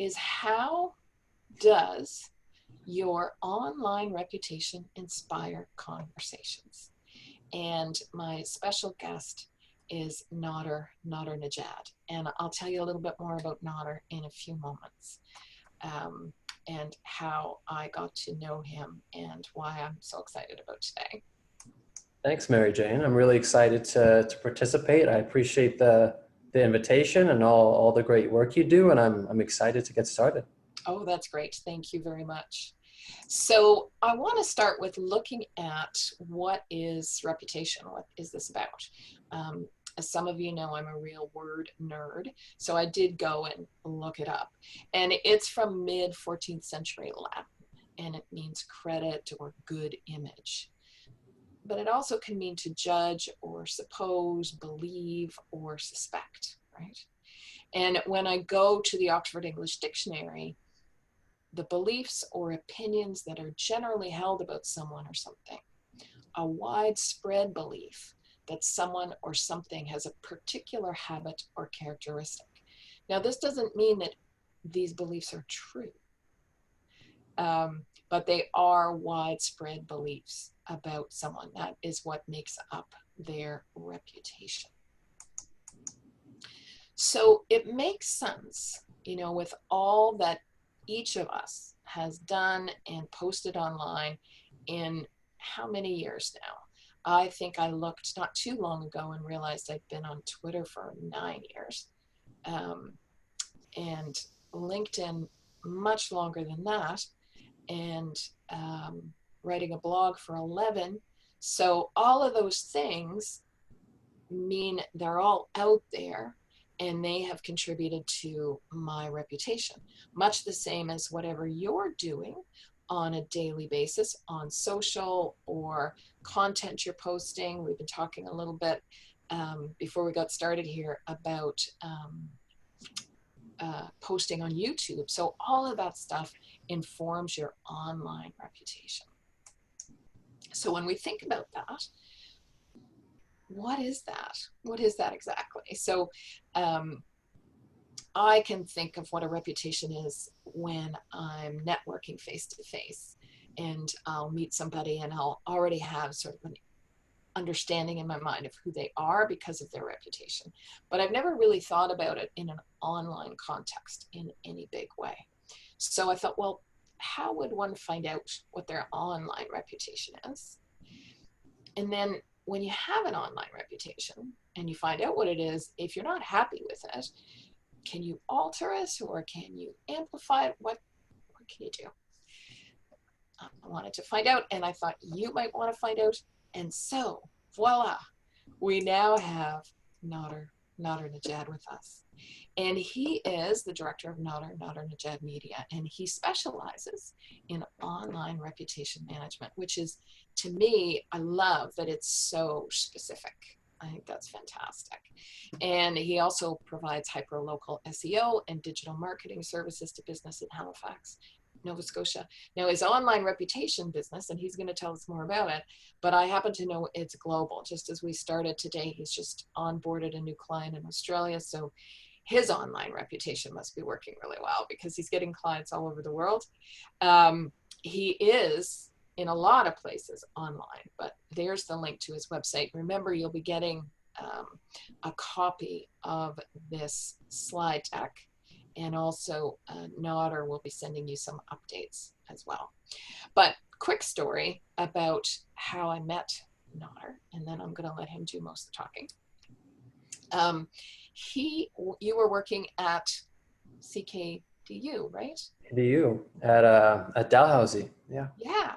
is how does your online reputation inspire conversations? And my special guest is Nader Nadernejad. And I'll tell you a little bit more about Nader in a few moments, and how I got to know him and why I'm so excited about today. Thanks, Mary Jane. I'm really excited to participate. I appreciate the invitation and all the great work you do, and I'm excited to get started. Oh, that's great. Thank you very much. So I want to start with looking at what is reputation? What is this about? As some of you know, I'm a real word nerd, so I did go and look it up. And it's from mid-14th century Latin, and it means credit or good image. But it also can mean to judge or suppose, believe, or suspect, right? And when I go to the Oxford English Dictionary, the beliefs or opinions that are generally held about someone or something, a widespread belief that someone or something has a particular habit or characteristic. Now, this doesn't mean that these beliefs are true, but they are widespread beliefs about someone. That is what makes up their reputation. So it makes sense, with all that each of us has done and posted online in how many years now? I think I looked not too long ago and realized I'd been on Twitter for 9 years, and LinkedIn much longer than that, and writing a blog for 11. So all of those things mean they're all out there, and they have contributed to my reputation, much the same as whatever you're doing on a daily basis on social or content you're posting. We've been talking a little bit before we got started here about posting on YouTube. So all of that stuff informs your online reputation. So when we think about that, what is that? What is that exactly? So I can think of what a reputation is when I'm networking face to face, and I'll meet somebody and I'll already have sort of an understanding in my mind of who they are because of their reputation. But I've never really thought about it in an online context in any big way. So I thought, well, how would one find out what their online reputation is? And then when you have an online reputation and you find out what it is, if you're not happy with it, can you alter it or can you amplify it? What can you do? I wanted to find out, and I thought you might want to find out. And so, voila, we now have Nader Nadernejad with us. And he is the director of Nadernejad Media, and he specializes in online reputation management, which is, to me, I love that it's so specific. I think that's fantastic. And he also provides hyper-local SEO and digital marketing services to business in Halifax, Nova Scotia. Now, his online reputation business, and he's going to tell us more about it, but I happen to know it's global. Just as we started today, he's just onboarded a new client in Australia, so his online reputation must be working really well because he's getting clients all over the world. He is in a lot of places online, but there's the link to his website. Remember, you'll be getting a copy of this slide deck, and also Nader will be sending you some updates as well. But quick story about how I met Nader, and then I'm going to let him do most of the talking. You were working at CKDU, right? CKDU at Dalhousie, yeah. Yeah.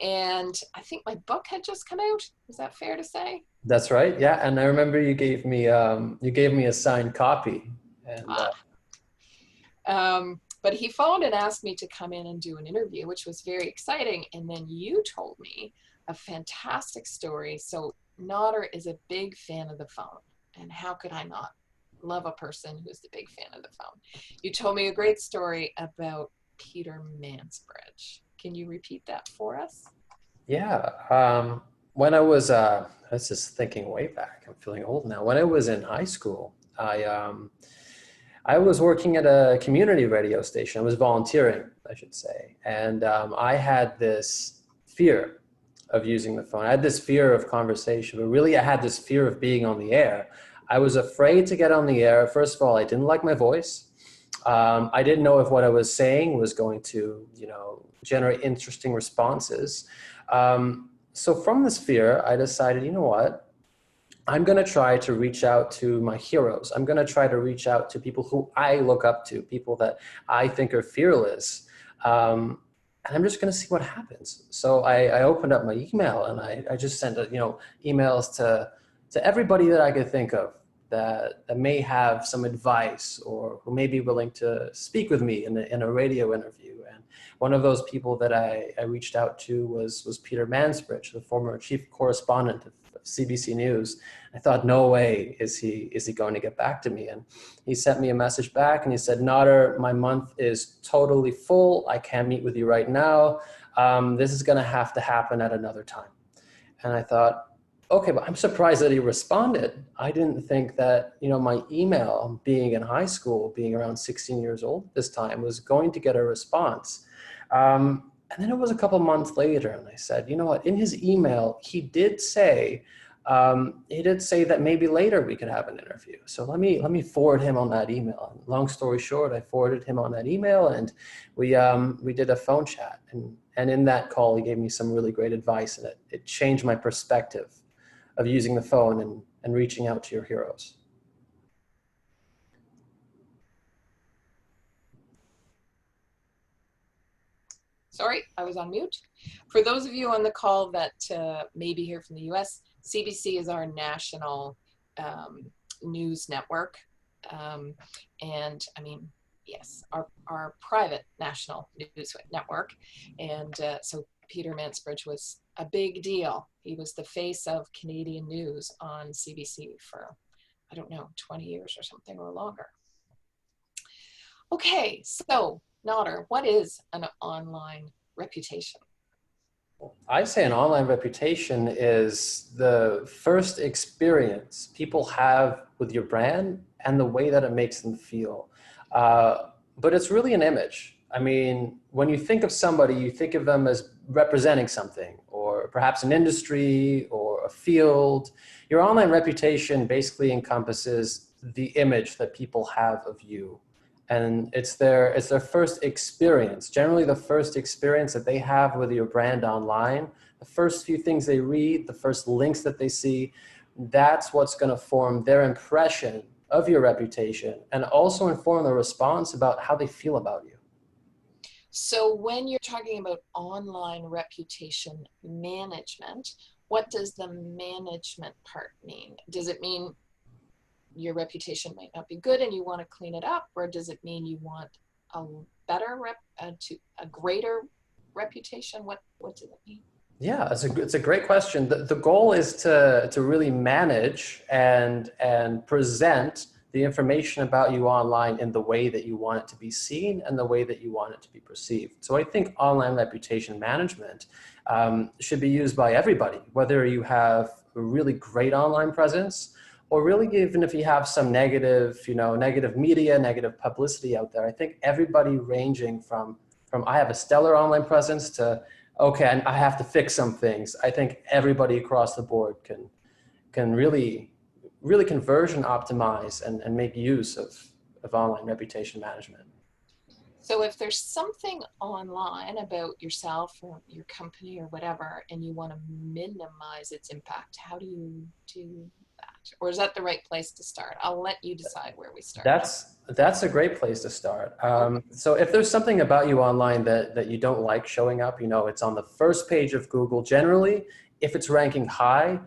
And I think my book had just come out. Is that fair to say? That's right. Yeah, and I remember you gave me a signed copy. And but he phoned and asked me to come in and do an interview, which was very exciting. And then you told me a fantastic story. So Nader is a big fan of the phone, and how could I not love a person who's the big fan of the phone? You told me a great story about Peter Mansbridge. Can you repeat that for us? Yeah. When I was, I was just thinking way back, I'm feeling old now. When I was in high school, I was working at a community radio station. I was volunteering, I should say. And I had this fear of using the phone. I had this fear of conversation, but really I had this fear of being on the air. I was afraid to get on the air. First of all, I didn't like my voice. I didn't know if what I was saying was going to, generate interesting responses. So from this fear, I decided, you know what? I'm going to try to reach out to my heroes. I'm going to try to reach out to people who I look up to, people that I think are fearless. And I'm just going to see what happens. So I opened up my email and I just sent, emails to everybody that I could think of that may have some advice or who may be willing to speak with me in a radio interview. And one of those people that I reached out to was Peter Mansbridge, the former chief correspondent of CBC News. I thought, no way is he going to get back to me. And he sent me a message back and he said, Nader, my month is totally full. I can't meet with you right now. This is going to have to happen at another time. And I thought, okay, but I'm surprised that he responded. I didn't think that, my email, being in high school, being around 16 years old this time, was going to get a response. And then it was a couple months later, and I said, you know what? In his email, he did say that maybe later we could have an interview. So let me forward him on that email. And long story short, I forwarded him on that email, and we did a phone chat. And in that call, he gave me some really great advice, and it changed my perspective of using the phone and reaching out to your heroes. Sorry, I was on mute. For those of you on the call that may be here from the US, CBC is our national news network. And I mean, yes, our private national news network. And so Peter Mansbridge was a big deal. He was the face of Canadian news on CBC for, I don't know, 20 years or something or longer. Okay, so Nader, what is an online reputation? I say an online reputation is the first experience people have with your brand and the way that it makes them feel. But it's really an image. I mean, when you think of somebody, you think of them as representing something, or perhaps an industry or a field. Your online reputation basically encompasses the image that people have of you. And it's their first experience, generally the first experience that they have with your brand online, the first few things they read, the first links that they see, that's what's going to form their impression of your reputation and also inform their response about how they feel about you. So when you're talking about online reputation management, what does the management part mean? Does it mean your reputation might not be good and you want to clean it up, or does it mean you want a better a greater reputation? What does it mean? Yeah, it's a great question. The goal is to really manage and present the information about you online in the way that you want it to be seen and the way that you want it to be perceived. So I think online reputation management should be used by everybody, whether you have a really great online presence or really even if you have some negative media, negative publicity out there. I think everybody ranging from I have a stellar online presence to, okay, I have to fix some things. I think everybody across the board can really conversion optimize and make use of online reputation management. So if there's something online about yourself or your company or whatever, and you want to minimize its impact, how do you do that? Or is that the right place to start? I'll let you decide where we start. That's a great place to start. So if there's something about you online that you don't like showing up, it's on the first page of Google. Generally, if it's ranking high,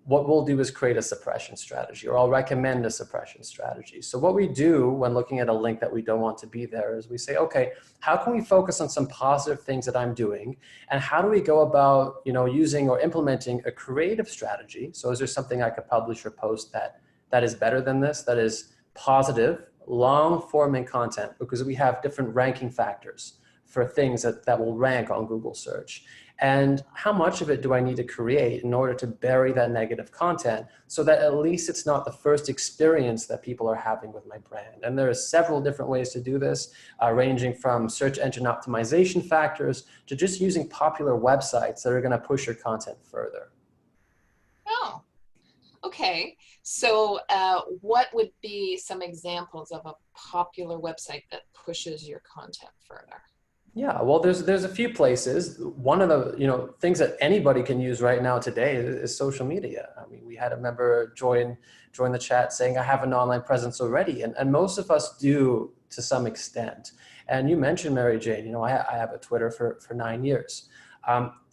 what we'll do is create a suppression strategy, or I'll recommend a suppression strategy. So what we do when looking at a link that we don't want to be there is we say, okay, how can we focus on some positive things that I'm doing? And how do we go about, using or implementing a creative strategy? So is there something I could publish or post that is better than this, that is positive, long forming content, because we have different ranking factors for things that will rank on Google search. And how much of it do I need to create in order to bury that negative content so that at least it's not the first experience that people are having with my brand? And there are several different ways to do this, ranging from search engine optimization factors to just using popular websites that are going to push your content further. Oh, okay. So what would be some examples of a popular website that pushes your content further? Yeah, well, there's a few places. One of the things that anybody can use right now today is social media. I mean, we had a member join the chat saying, "I have an online presence already," and most of us do to some extent. And you mentioned Mary Jane. I have a Twitter for 9 years.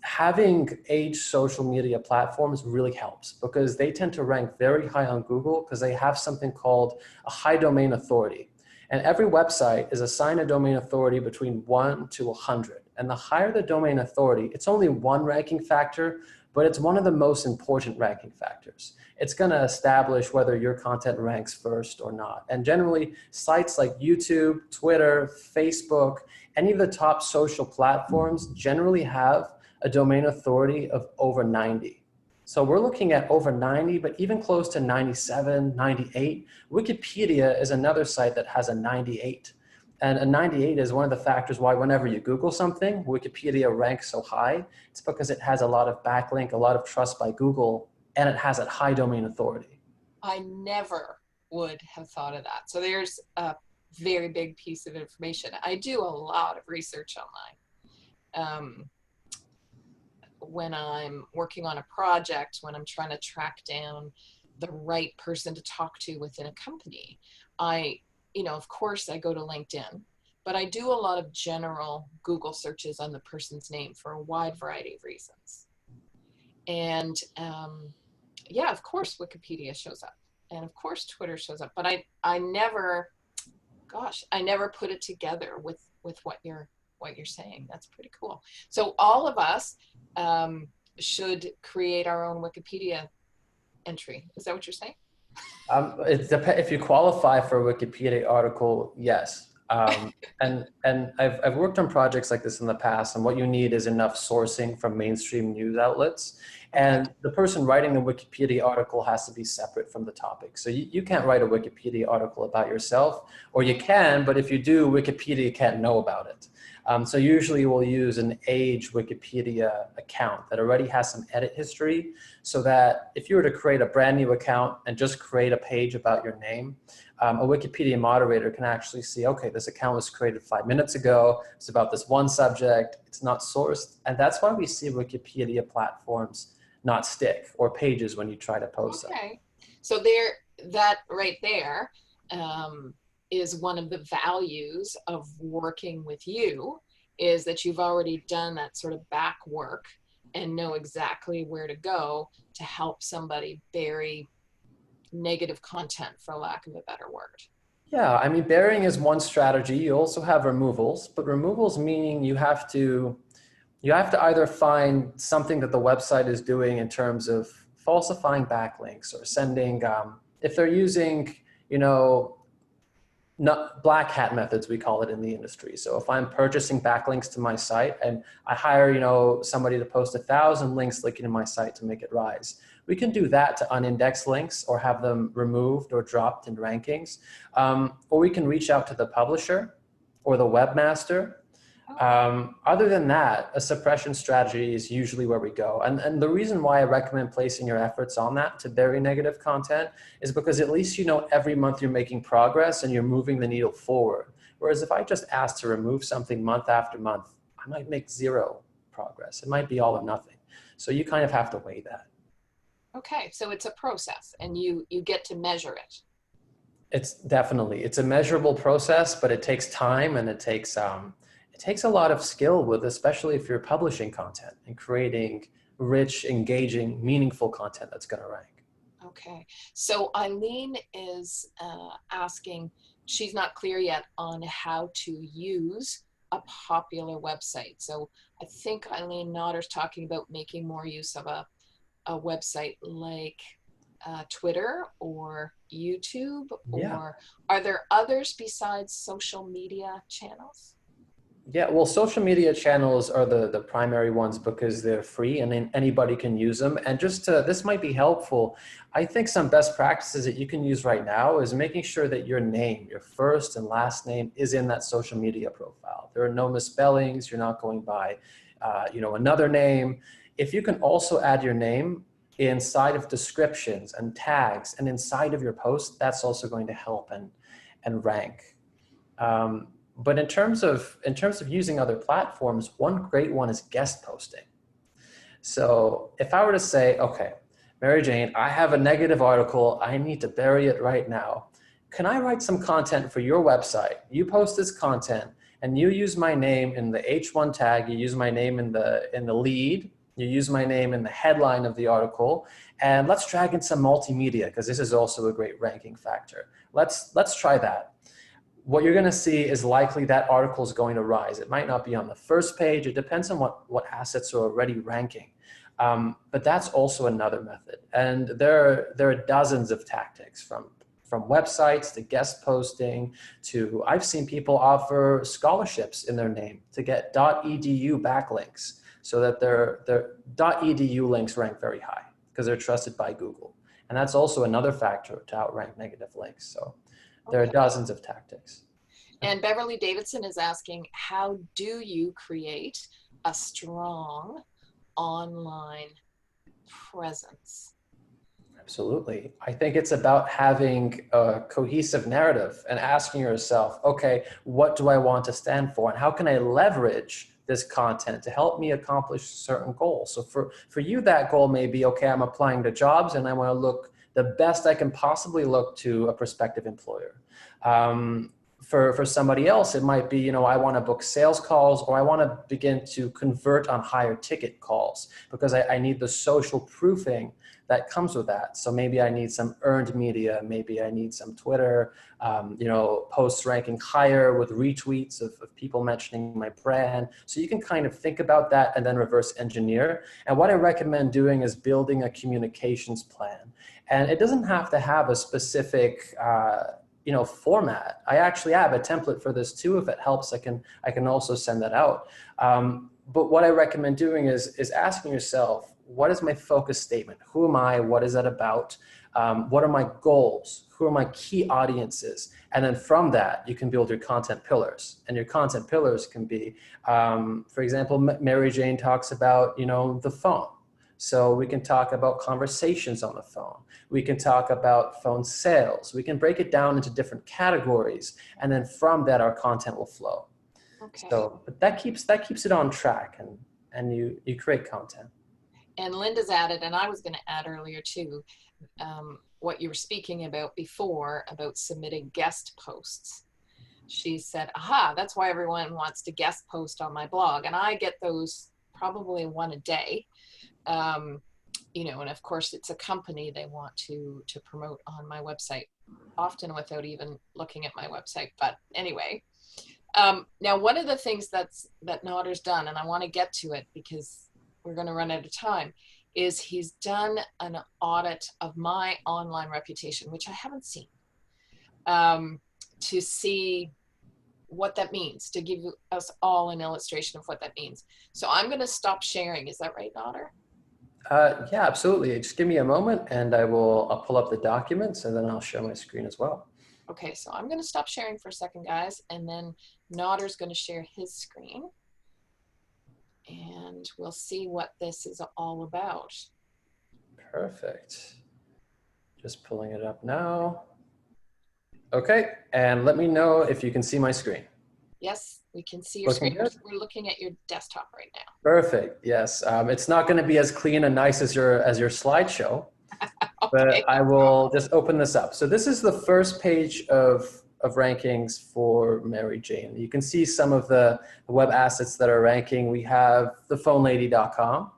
Having age social media platforms really helps because they tend to rank very high on Google because they have something called a high domain authority. And every website is assigned a domain authority between 1 to 100. And the higher the domain authority, it's only one ranking factor, but it's one of the most important ranking factors. It's going to establish whether your content ranks first or not. And generally, sites like YouTube, Twitter, Facebook, any of the top social platforms generally have a domain authority of over 90. So we're looking at over 90, but even close to 97, 98. Wikipedia is another site that has a 98. And a 98 is one of the factors why whenever you Google something, Wikipedia ranks so high. It's because it has a lot of backlink, a lot of trust by Google, and it has a high domain authority. I never would have thought of that. So there's a very big piece of information. I do a lot of research online. When I'm working on a project, when I'm trying to track down the right person to talk to within a company, of course I go to LinkedIn, but I do a lot of general Google searches on the person's name for a wide variety of reasons. And yeah, of course Wikipedia shows up, and of course Twitter shows up, but I never, I never put it together with what you're saying. That's pretty cool. So all of us should create our own Wikipedia entry. Is that what you're saying? If you qualify for a Wikipedia article, yes. And I've worked on projects like this in the past, and what you need is enough sourcing from mainstream news outlets. And the person writing the Wikipedia article has to be separate from the topic. So you can't write a Wikipedia article about yourself, or you can, but if you do, Wikipedia can't know about it. So usually we'll use an age Wikipedia account that already has some edit history, so that if you were to create a brand new account and just create a page about your name, a Wikipedia moderator can actually see, okay, this account was created 5 minutes ago. It's about this one subject. It's not sourced. And that's why we see Wikipedia platforms not stick, or pages when you try to post them. Okay. So that right there is one of the values of working with you, is that you've already done that sort of back work and know exactly where to go to help somebody bury negative content, for lack of a better word. Yeah, I mean, burying is one strategy. You also have removals, but removals meaning you have to either find something that the website is doing in terms of falsifying backlinks, or sending, if they're using, not black hat methods, we call it in the industry. So if I'm purchasing backlinks to my site and I hire, somebody to post 1,000 links linking to my site to make it rise, we can do that to unindexed links or have them removed or dropped in rankings. Or we can reach out to the publisher or the webmaster. Other than that, a suppression strategy is usually where we go. And the reason why I recommend placing your efforts on that to bury negative content is because at least every month you're making progress and you're moving the needle forward. Whereas if I just ask to remove something month after month, I might make zero progress. It might be all or nothing. So you kind of have to weigh that. Okay, so it's a process, and you get to measure it. It's a measurable process, but it takes time, and it takes a lot of skill especially if you're publishing content and creating rich, engaging, meaningful content that's going to rank. Okay, so Eileen is asking, she's not clear yet on how to use a popular website. So I think Eileen Nader's talking about making more use of a website like Twitter or YouTube, Yeah. or are there others besides social media channels? Yeah, well, social media channels are the primary ones because they're free and then anybody can use them. And just to, this might be helpful. I think some best practices that you can use right now is making sure that your name, your first and last name, is in that social media profile. There are no misspellings. You're not going by, another name. If you can also add your name inside of descriptions and tags and inside of your post, that's also going to help and rank. But in terms of using other platforms, one great one is guest posting. So if I were to say, okay, Mary Jane, I have a negative article, I need to bury it right now. Can I write some content for your website? You post this content and you use my name in the H1 tag, you use my name in the lead, you use my name in the headline of the article, and let's drag in some multimedia because this is also a great ranking factor. Let's try that. What you're going to see is likely that article is going to rise. It might not be on the first page. It depends on what assets are already ranking. But that's also another method. And there are dozens of tactics from websites to guest posting to, I've seen people offer scholarships in their name to get .edu backlinks so that their .edu links rank very high because they're trusted by Google. And that's also another factor to outrank negative links. So there are dozens of tactics. And Beverly Davidson is asking, how do you create a strong online presence? Absolutely. I think it's about having a cohesive narrative and asking yourself, okay, what do I want to stand for? And how can I leverage this content to help me accomplish certain goals? So for you, that goal may be, okay, I'm applying to jobs and I want to look the best I can possibly look to a prospective employer. For somebody else, it might be, I want to book sales calls or I want to begin to convert on higher ticket calls because I need the social proofing that comes with that. So maybe I need some earned media, maybe I need some Twitter, posts ranking higher with retweets of people mentioning my brand. So you can kind of think about that and then reverse engineer. And what I recommend doing is building a communications plan. And it doesn't have to have a specific, format. I actually have a template for this too. If it helps, I can also send that out. But what I recommend doing is asking yourself, what is my focus statement? Who am I? What is that about? What are my goals? Who are my key audiences? And then from that, you can build your content pillars. And your content pillars can be, for example, Mary Jane talks about, the phone. So we can talk about conversations on the phone. We can talk about phone sales. We can break it down into different categories. And then from that, our content will flow. Okay. So, but that keeps it on track and you create content. And Linda's added, and I was going to add earlier too, what you were speaking about before about submitting guest posts. She said, aha, that's why everyone wants to guest post on my blog. And I get those probably one a day. And of course it's a company they want to promote on my website, often without even looking at my website. But anyway, now one of the things that Nader's done, and I want to get to it because we're going to run out of time, is he's done an audit of my online reputation, which I haven't seen, to see what that means, to give us all an illustration of what that means. So I'm going to stop sharing. Is that right, Nader? Yeah, absolutely. Just give me a moment and I'll pull up the documents and then I'll share my screen as well. Okay, so I'm going to stop sharing for a second, guys, and then Nader's going to share his screen. And we'll see what this is all about. Perfect. Just pulling it up now. Okay, and let me know if you can see my screen. Yes, we can see your Looking screen. good? We're looking at your desktop right now. Perfect. Yes, it's not going to be as clean and nice as your slideshow, Okay, but I will just open this up. So this is the first page of rankings for Mary Jane. You can see some of the web assets that are ranking. We have thephonelady.com.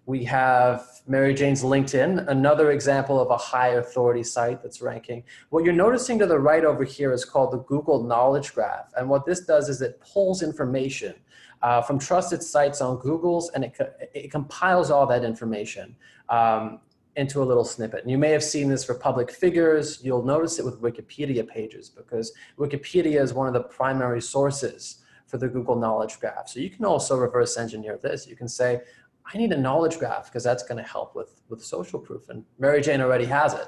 We have Mary Jane's LinkedIn, another example of a high authority site that's ranking. What you're noticing to the right over here is called the Google Knowledge Graph. And what this does is it pulls information from trusted sites on Google's, and it compiles all that information into a little snippet. And you may have seen this for public figures. You'll notice it with Wikipedia pages because Wikipedia is one of the primary sources for the Google Knowledge Graph. So you can also reverse engineer this. You can say, I need a knowledge graph because that's going to help with social proof. And Mary Jane already has it.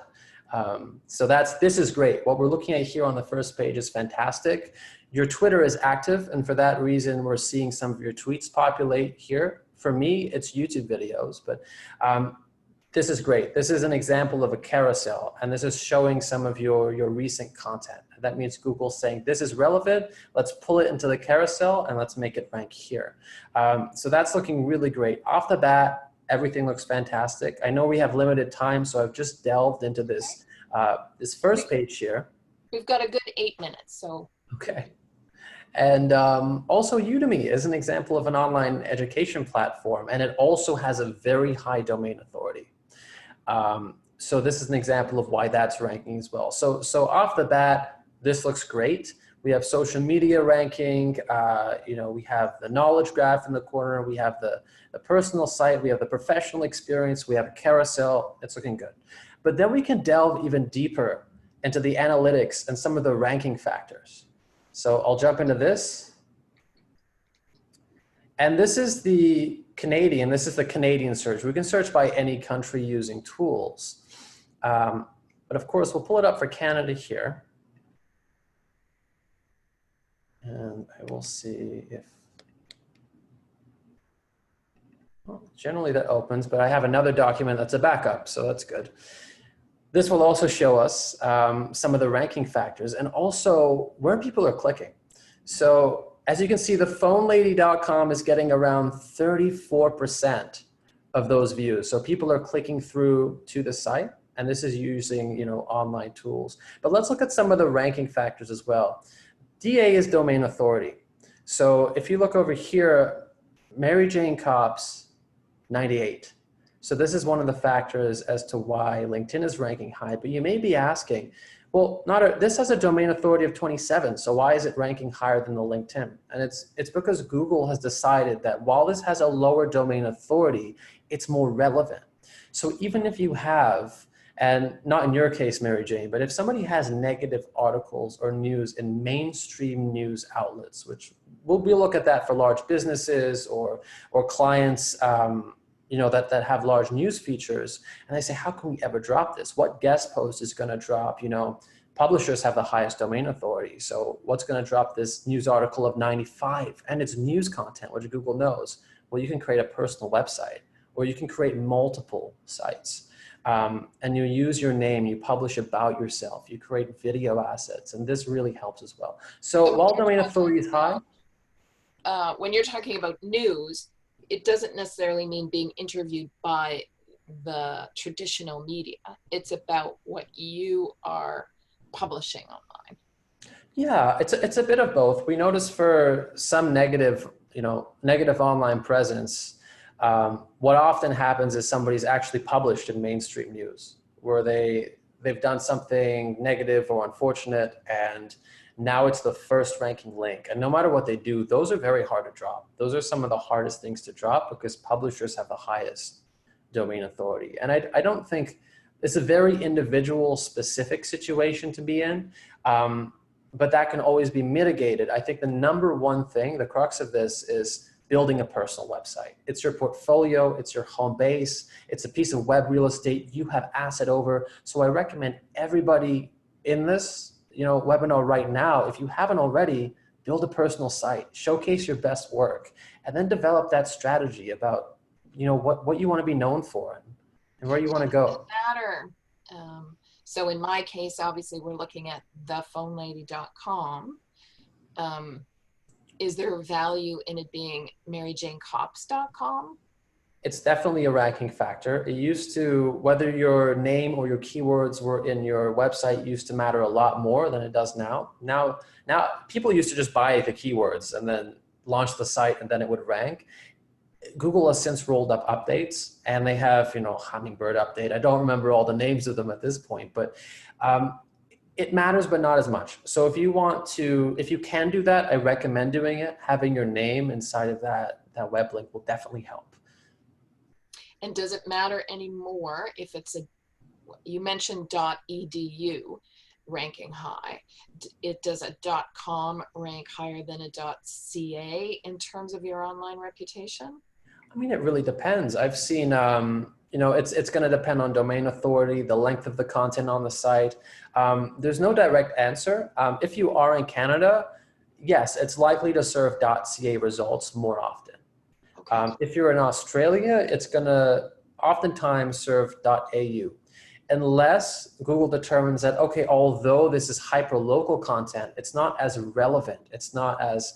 So this is great. What we're looking at here on the first page is fantastic. Your Twitter is active, and for that reason, we're seeing some of your tweets populate here. For me, it's YouTube videos, but this is great. This is an example of a carousel, and this is showing some of your recent content. That means Google saying, this is relevant, let's pull it into the carousel and let's make it rank here. So that's looking really great. Off the bat, everything looks fantastic. I know we have limited time, so I've just delved into this, this first page here. We've got a good 8 minutes, so. Okay. And also Udemy is an example of an online education platform, and it also has a very high domain authority. So this is an example of why that's ranking as well. So off the bat, this looks great. We have social media ranking, we have the knowledge graph in the corner, we have the personal site, we have the professional experience, we have a carousel. It's looking good. But then we can delve even deeper into the analytics and some of the ranking factors. So I'll jump into this. And this is the Canadian search. We can search by any country using tools. But of course, we'll pull it up for Canada here. And I will see if, well, generally that opens, but I have another document that's a backup, so that's good. This will also show us some of the ranking factors and also where people are clicking. So as you can see, thephonelady.com is getting around 34% of those views. So people are clicking through to the site, and this is using online tools. But let's look at some of the ranking factors as well. DA is domain authority. So if you look over here, Mary Jane Cops, 98. So this is one of the factors as to why LinkedIn is ranking high. But you may be asking, well, this has a domain authority of 27, so why is it ranking higher than the LinkedIn? And it's because Google has decided that while this has a lower domain authority, it's more relevant. So even if you have, and not in your case, Mary Jane, but if somebody has negative articles or news in mainstream news outlets, which we'll look at that for large businesses or clients, that have large news features, and they say, how can we ever drop this? What guest post is going to drop? Publishers have the highest domain authority. So what's going to drop this news article of 95? And it's news content, which Google knows. Well, you can create a personal website, or you can create multiple sites. And you use your name, you publish about yourself, you create video assets, and this really helps as well. So while domain authority is high, when you're talking about news, it doesn't necessarily mean being interviewed by the traditional media. It's about what you are publishing online. Yeah, it's a bit of both. We notice for some negative online presence, what often happens is somebody's actually published in mainstream news where they've done something negative or unfortunate, and now it's the first ranking link. And no matter what they do, those are very hard to drop. Those are some of the hardest things to drop because publishers have the highest domain authority. And I don't think it's a very individual specific situation to be in, but that can always be mitigated. I think the number one thing, the crux of this is building a personal website. It's your portfolio, it's your home base, it's a piece of web real estate you have asset over. So I recommend everybody in this webinar right now, if you haven't already, build a personal site, showcase your best work, and then develop that strategy about what you want to be known for and where you want to go. Matter. So in my case, obviously we're looking at thephonelady.com. Is there value in it being maryjanecops.com? It's definitely a ranking factor. It used to, whether your name or your keywords were in your website used to matter a lot more than it does now. Now people used to just buy the keywords and then launch the site and then it would rank. Google has since rolled up updates, and they have, Hummingbird update. I don't remember all the names of them at this point, but it matters, but not as much. So if you can do that, I recommend doing it. Having your name inside of that web link will definitely help. And does it matter anymore if it's you mentioned .edu, ranking high. It does a .com rank higher than a .ca in terms of your online reputation? I mean, it really depends. I've seen, it's going to depend on domain authority, the length of the content on the site. There's no direct answer. If you are in Canada, yes, it's likely to serve .ca results more often. Okay. If you're in Australia, it's going to oftentimes serve .au. Unless Google determines that, okay, although this is hyperlocal content, it's not as relevant, it's not as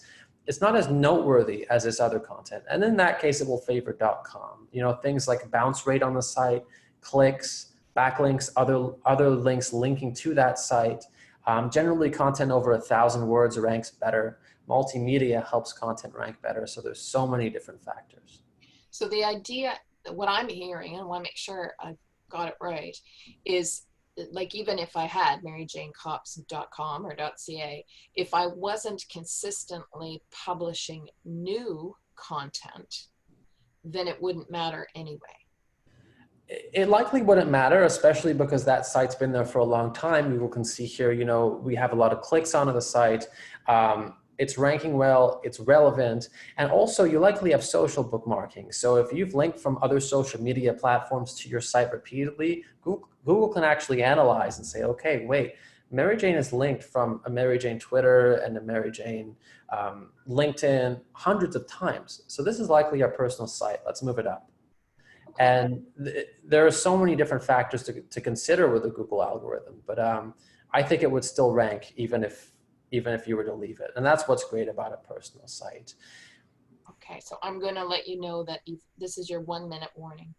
noteworthy as this other content. And in that case, it will favor .com. Things like bounce rate on the site, clicks, backlinks, other links linking to that site. Generally, content over 1,000 words ranks better. Multimedia helps content rank better. So there's so many different factors. So the idea, what I'm hearing, and I want to make sure I've got it right, is like, even if I had maryjanecops.com or .ca, if I wasn't consistently publishing new content, then it wouldn't matter anyway. It likely wouldn't matter, especially because that site's been there for a long time. People can see here, we have a lot of clicks onto the site. It's ranking well, it's relevant, and also you likely have social bookmarking. So if you've linked from other social media platforms to your site repeatedly, Google can actually analyze and say, okay, wait, Mary Jane is linked from a Mary Jane Twitter and a Mary Jane LinkedIn hundreds of times. So this is likely our personal site. Let's move it up. Okay. And there are so many different factors to consider with the Google algorithm, but I think it would still rank even if you were to leave it. And that's what's great about a personal site. Okay, so I'm going to let you know that this is your 1-minute warning.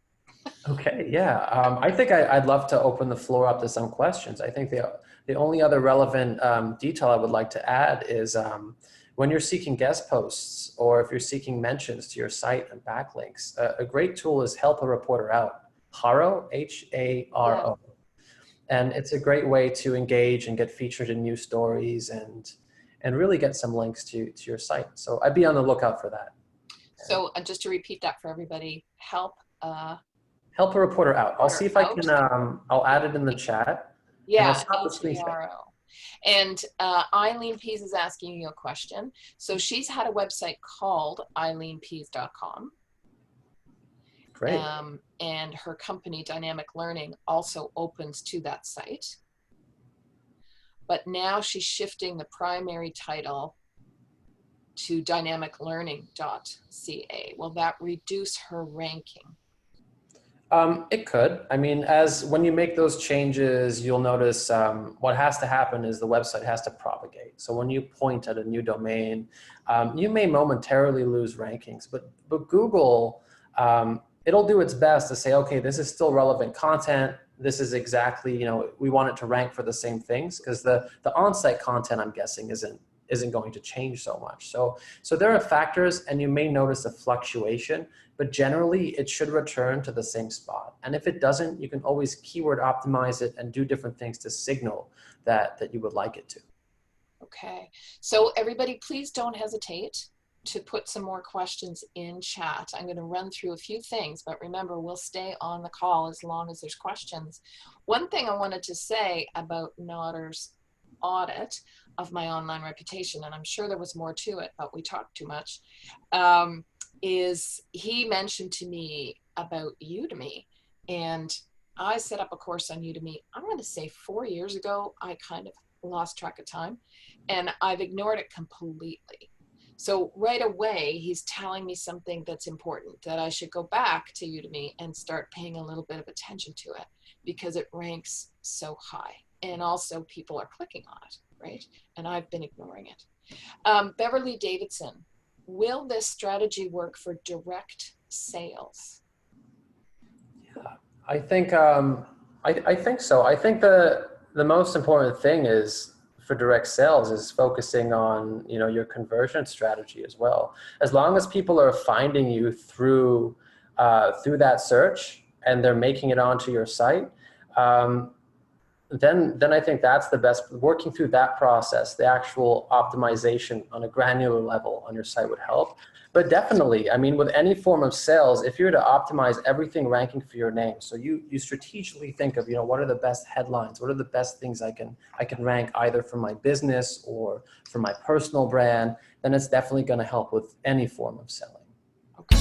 Okay, yeah. I think I'd love to open the floor up to some questions. I think the only other relevant detail I would like to add is when you're seeking guest posts or if you're seeking mentions to your site and backlinks, a great tool is Help a Reporter Out, Haro, H-A-R-O. Yeah. And it's a great way to engage and get featured in news stories and really get some links to your site. So I'd be on the lookout for that. So just to repeat that for everybody, Help a Reporter Out. I'll see if I can, I'll add it in the chat. Yeah, and I'll stop the screen share. And Eileen Pease is asking you a question. So she's had a website called eileenpease.com. Great. And her company, Dynamic Learning, also opens to that site. But now she's shifting the primary title to dynamiclearning.ca. Will that reduce her ranking? It could. I mean, when you make those changes, you'll notice what has to happen is the website has to propagate. So when you point at a new domain, you may momentarily lose rankings, but Google, it'll do its best to say, okay, this is still relevant content. This is exactly, we want it to rank for the same things, because the on-site content, I'm guessing, isn't going to change so much. So there are factors, and you may notice a fluctuation, but generally it should return to the same spot. And if it doesn't, you can always keyword optimize it and do different things to signal that you would like it to. Okay, so everybody, please don't hesitate to put some more questions in chat. I'm going to run through a few things, but remember, we'll stay on the call as long as there's questions. One thing I wanted to say about Nader's audit of my online reputation, and I'm sure there was more to it, but we talked too much, is he mentioned to me about Udemy, and I set up a course on Udemy, I'm going to say 4 years ago. I kind of lost track of time, and I've ignored it completely. So right away, he's telling me something that's important, that I should go back to Udemy and start paying a little bit of attention to it, because it ranks so high. And also people are clicking on it, right? And I've been ignoring it. Beverly Davidson, will this strategy work for direct sales? Yeah, I think I think so. I think the most important thing is for direct sales is focusing on your conversion strategy as well. As long as people are finding you through that search and they're making it onto your site, then I think that's the best. Working through that process, the actual optimization on a granular level on your site would help. But definitely, I mean, with any form of sales, if you're to optimize everything ranking for your name, so you strategically think of, what are the best headlines, what are the best things I can rank either for my business or for my personal brand, then it's definitely going to help with any form of selling. Okay.